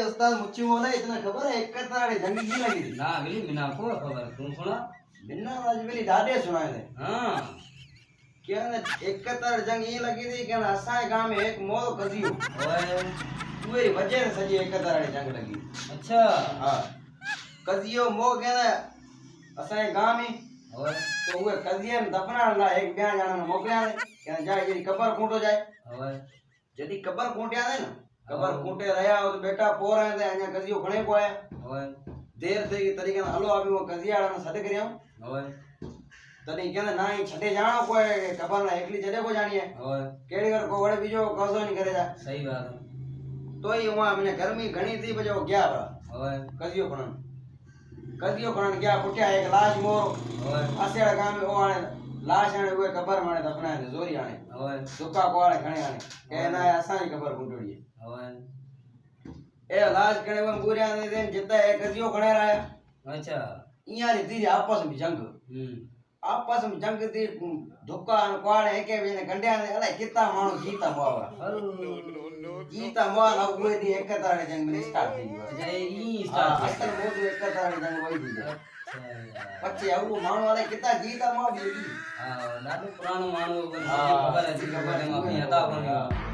उस्ताद मुच्ची बोला इतना खबर है एक तारे जंग की लगी थी ना मिली मिना को खबर तू सुना बिन्ना आज मेरी दादे सुनाए थे हां क्या ने एक तारे जंग ये लगी थी कि असाए गांव में एक मोर कजियो ओए पूरी वजह से सजी एक तारे जंग लगी अच्छा हां कजियो मोर के असाए गांव में ओए तो वो कजिया ने दफनाण ला एक ब्याह जाना ने मोकल्या ने के जाए जेडी कबर कूटो जाए ओए जेडी कबर कूट्या ने ना कबर कूटे रहा हो तो बेटा पोर आए थे अኛ कजियो घणे को आया ओए देर थे की तरीके हलो अभी वो कजियाड़ा ने सद करया ओए तनी कहने ना ही छठे जानो कोई खबर ना एकली जड़े को जानी है ओए केड़ी कर को वड़े बीजो कौसो नहीं करे जा सही बात है तो ही वहां मैंने गर्मी घणी थी बजो गया बड़ा ओए कजियो खणन गया पुट्या एक लाश मोर ओए आसेड़ा गांव में ओ आने लाश आने हुए कबर माने दफनाए थे जोरी आने ओए दुक्का को आने घणे आने कहना है असा ही कबर कुंडोड़ी ओए ए लाश कणे वो गुरिया ने देन जिता एक कजियो खणे राया अच्छा इया री थी आपस में जंग आपस में जंग थी धुक्का न कोड़े एके बीने गंड्या ने अले कितना मानो जीता मोवा जीता मोवा ना हुए दी एक तारे जंग में स्टार्ट थी अच्छा ये हां स्टार्ट असल मोदू एक तारे जंग वही थी अच्छा यार पछे आऊ मानो वाले कितना जीता मोवा भी हां लाडू पुरानो मानो हाँ, खबर है खबर है माफी हता कोनी